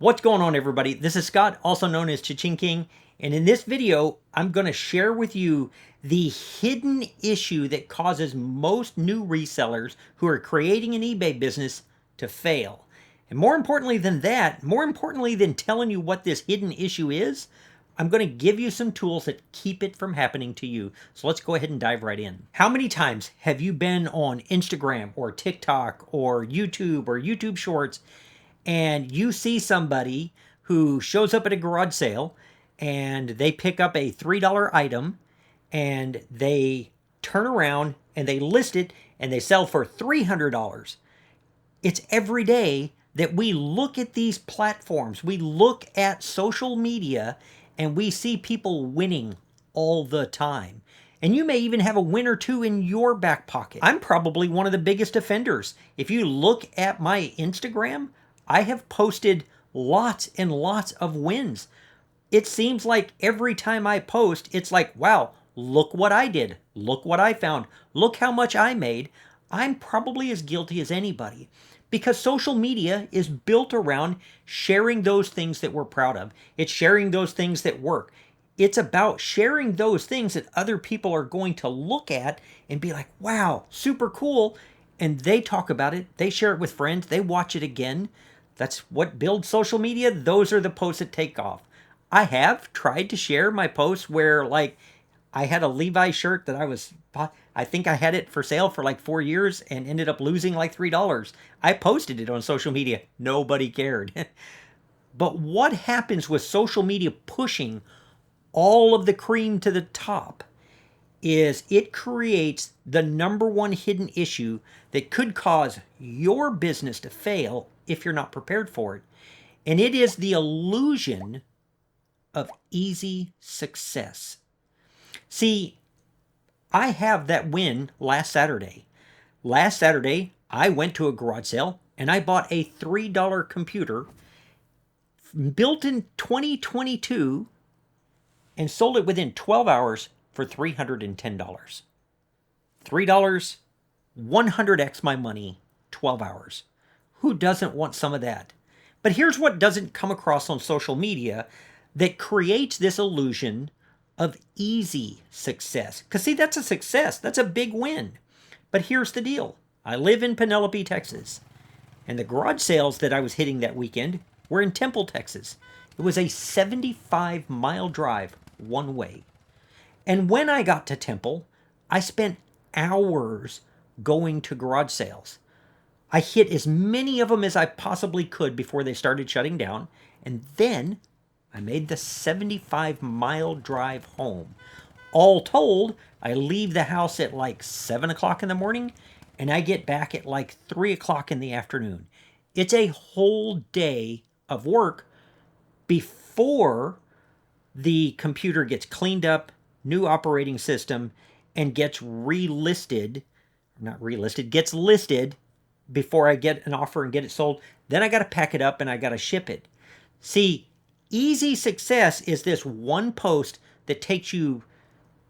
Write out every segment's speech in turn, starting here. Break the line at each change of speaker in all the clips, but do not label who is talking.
What's going on, everybody? This is Scott, also known as ChaChingKing, and in this video, I'm going to share with you the hidden issue that causes most new resellers who are creating an eBay business to fail. And more importantly than that, more importantly than telling you what this hidden issue is, I'm going to give you some tools that keep it from happening to you. So let's go ahead and dive right in. How many times have you been on Instagram or TikTok or YouTube Shorts and you see somebody who shows up at a garage sale and they pick up a $3 item and they turn around and they list it and they sell for $300? It's every day that we look at these platforms, we look at social media, and we see people winning all the time. And you may even have a win or two in your back pocket. I'm probably one of the biggest offenders. If you look at my Instagram, I have posted lots and lots of wins. It seems like every time I post, it's like, wow, look what I did. Look what I found. Look how much I made. I'm probably as guilty as anybody because social media is built around sharing those things that we're proud of. It's sharing those things that work. It's about sharing those things that other people are going to look at and be like, wow, super cool. And they talk about it. They share it with friends. They watch it again. That's what builds social media. Those are the posts that take off. I have tried to share my posts where, like, I had a Levi shirt that I think I had it for sale for like 4 years and ended up losing like $3. I posted it on social media. Nobody cared. But what happens with social media pushing all of the cream to the top is it creates the number one hidden issue that could cause your business to fail if you're not prepared for it. And it is the illusion of easy success. See, I have that win last Saturday. Last Saturday, I went to a garage sale and I bought a $3 computer built in 2022 and sold it within 12 hours for $310. $3, 100x my money, 12 hours. Who doesn't want some of that? But here's what doesn't come across on social media that creates this illusion of easy success. Because see, that's a success. That's a big win. But here's the deal. I live in Penelope, Texas. And the garage sales that I was hitting that weekend were in Temple, Texas. It was a 75-mile drive one way. And when I got to Temple, I spent hours going to garage sales. I hit as many of them as I possibly could before they started shutting down. And then I made the 75-mile drive home. All told, I leave the house at like 7 o'clock in the morning and I get back at like 3 o'clock in the afternoon. It's a whole day of work before the computer gets cleaned up, new operating system, and gets gets listed before I get an offer and get it sold. Then I got to pack it up and I got to ship it. See, easy success is this one post that takes you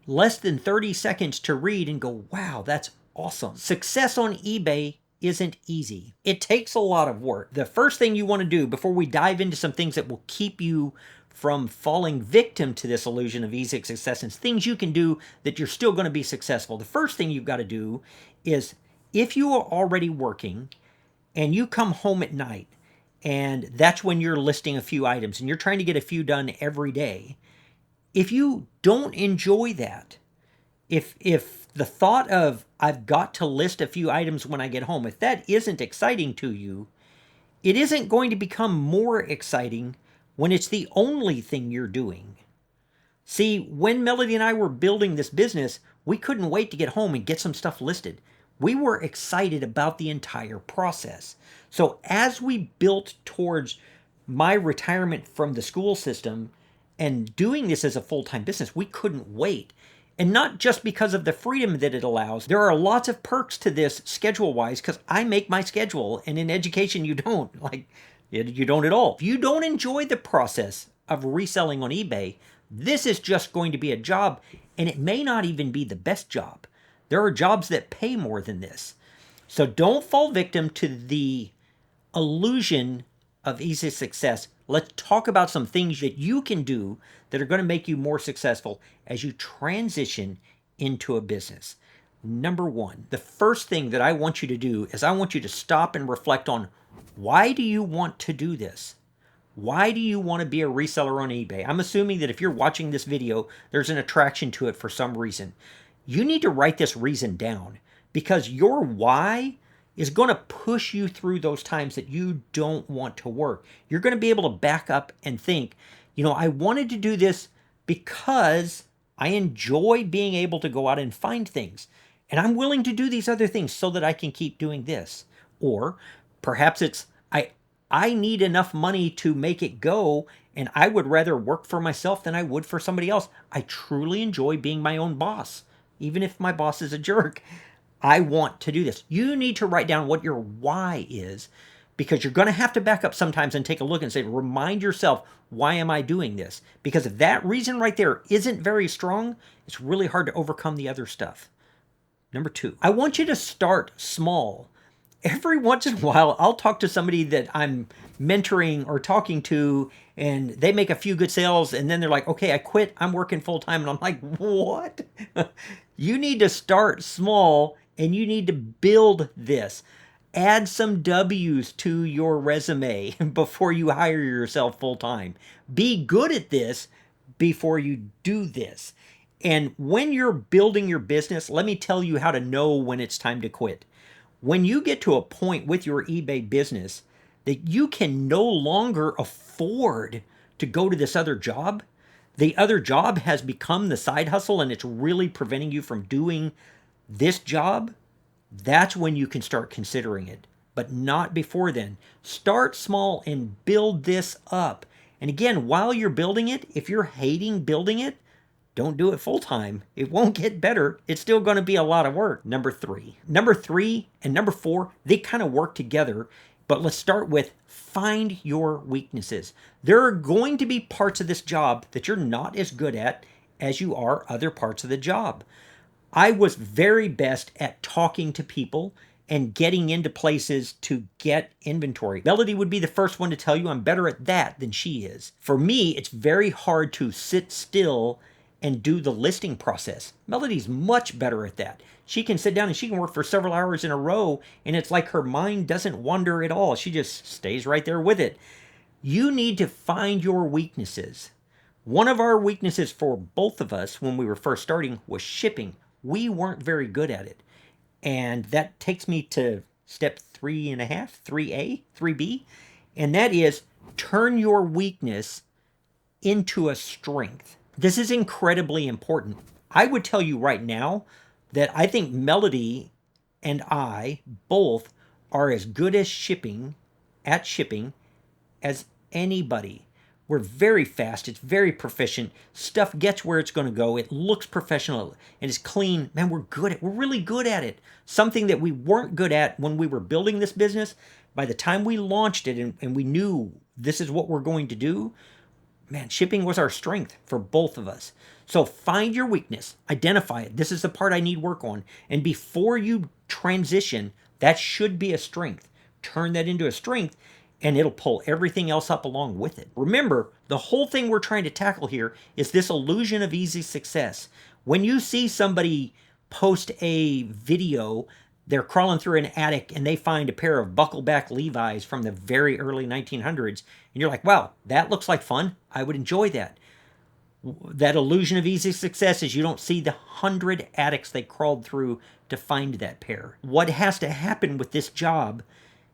less than 30 seconds to read and go, wow, that's awesome. Success on eBay isn't easy. It takes a lot of work. The first thing you want to do before we dive into some things that will keep you from falling victim to this illusion of easy success and things you can do that you're still going to be successful. The first thing you've got to do is, if you are already working and you come home at night and that's when you're listing a few items and you're trying to get a few done every day, if you don't enjoy that, if the thought of I've got to list a few items when I get home, if that isn't exciting to you, it isn't going to become more exciting when it's the only thing you're doing. See, when Melody and I were building this business, we couldn't wait to get home and get some stuff listed. We were excited about the entire process. So as we built towards my retirement from the school system and doing this as a full-time business, we couldn't wait. And not just because of the freedom that it allows. There are lots of perks to this schedule-wise because I make my schedule, and in education you don't. You don't at all. If you don't enjoy the process of reselling on eBay, this is just going to be a job, and it may not even be the best job. There are jobs that pay more than this. So don't fall victim to the illusion of easy success let's talk about some things that you can do that are going to make you more successful as you transition into a business. Number one, the first thing that I want you to do is I want you to stop and reflect on, why do you want to do this? Why do you want to be a reseller on eBay? I'm assuming that if you're watching this video, there's an attraction to it for some reason. You need to write this reason down, because your why is going to push you through those times that you don't want to work. You're going to be able to back up and think, I wanted to do this because I enjoy being able to go out and find things. And I'm willing to do these other things so that I can keep doing this. Or perhaps it's, I need enough money to make it go, and I would rather work for myself than I would for somebody else. I truly enjoy being my own boss, even if my boss is a jerk. I want to do this. You need to write down what your why is, because you're going to have to back up sometimes and take a look and say, remind yourself, why am I doing this? Because if that reason right there isn't very strong, it's really hard to overcome the other stuff. Number two, I want you to start small. Every once in a while, I'll talk to somebody that I'm mentoring or talking to, and they make a few good sales, and then they're like, okay, I quit, I'm working full time. And I'm like, what? You need to start small, and you need to build this. Add some W's to your resume before you hire yourself full time. Be good at this before you do this. And when you're building your business, let me tell you how to know when it's time to quit. When you get to a point with your eBay business that you can no longer afford to go to this other job, the other job has become the side hustle and it's really preventing you from doing this job, that's when you can start considering it. But not before then. Start small and build this up. And again, while you're building it, if you're hating building it, don't do it full time. It won't get better. It's still going to be a lot of work. Number three and number four, they kind of work together. But let's start with find your weaknesses. There are going to be parts of this job that you're not as good at as you are other parts of the job. I was very best at talking to people and getting into places to get inventory. Melody would be the first one to tell you I'm better at that than she is. For me, it's very hard to sit still and do the listing process. Melody's much better at that. She can sit down and she can work for several hours in a row, and it's like her mind doesn't wander at all. She just stays right there with it. You need to find your weaknesses. One of our weaknesses for both of us when we were first starting was shipping. We weren't very good at it. And that takes me to step 3.5, 3B, and that is turn your weakness into a strength. This is incredibly important. I would tell you right now that I think Melody and I both are as good as shipping as anybody. We're very fast. It's very proficient. Stuff gets where it's going to go. It looks professional and it's clean. Man, we're good at it. We're really good at it. Something that we weren't good at when we were building this business. By the time we launched it and we knew this is what we're going to do, man, shipping was our strength for both of us. So find your weakness, identify it. This is the part I need work on. And before you transition, that should be a strength. Turn that into a strength and it'll pull everything else up along with it. Remember, the whole thing we're trying to tackle here is this illusion of easy success. When you see somebody post a video, they're crawling through an attic and they find a pair of buckleback Levi's from the very early 1900s. And you're like, wow, that looks like fun. I would enjoy that. That illusion of easy success is you don't see the 100 attics they crawled through to find that pair. What has to happen with this job,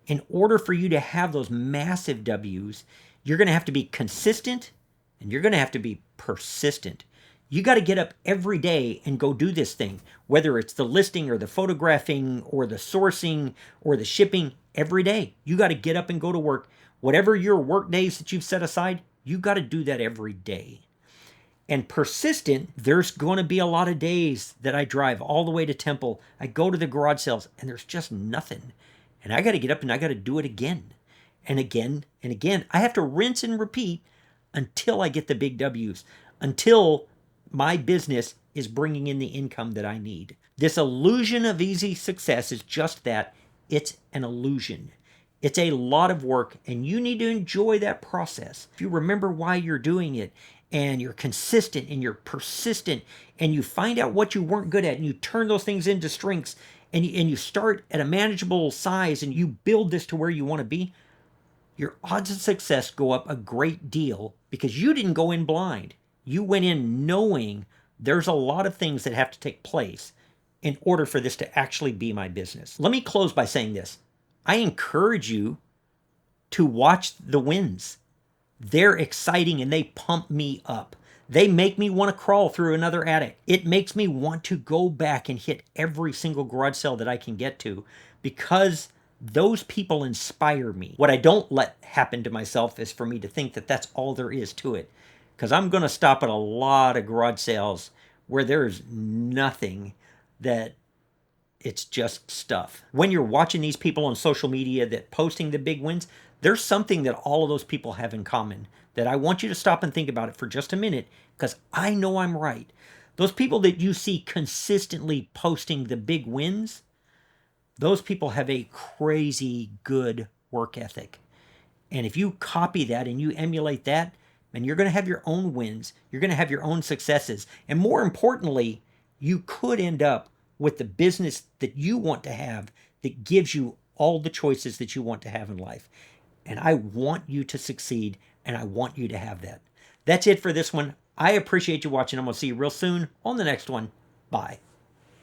in order for you to have those massive W's, you're going to have to be consistent and you're going to have to be persistent. You got to get up every day and go do this thing, whether it's the listing or the photographing or the sourcing or the shipping. Every day you got to get up and go to work. Whatever your work days that you've set aside, you got to do that every day. And persistent, there's going to be a lot of days that I drive all the way to Temple. I go to the garage sales and there's just nothing. And I got to get up and I got to do it again and again and again. I have to rinse and repeat until I get the big W's, until my business is bringing in the income that I need. This illusion of easy success is just that. It's an illusion. It's a lot of work, and you need to enjoy that process. If you remember why you're doing it, and you're consistent and you're persistent, and you find out what you weren't good at, and you turn those things into strengths, and you start at a manageable size, and you build this to where you want to be, your odds of success go up a great deal because you didn't go in blind. You went in knowing there's a lot of things that have to take place in order for this to actually be my business. Let me close by saying this. I encourage you to watch the wins. They're exciting and they pump me up. They make me want to crawl through another attic. It makes me want to go back and hit every single garage sale that I can get to because those people inspire me. What I don't let happen to myself is for me to think that that's all there is to it. Because I'm going to stop at a lot of garage sales where there's nothing, that it's just stuff. When you're watching these people on social media that posting the big wins, there's something that all of those people have in common that I want you to stop and think about it for just a minute, because I know I'm right. Those people that you see consistently posting the big wins, those people have a crazy good work ethic. And if you copy that and you emulate that, and you're going to have your own wins, you're going to have your own successes. And more importantly, you could end up with the business that you want to have that gives you all the choices that you want to have in life. And I want you to succeed, and I want you to have that. That's it for this one. I appreciate you watching. I'm going to see you real soon on the next one. Bye.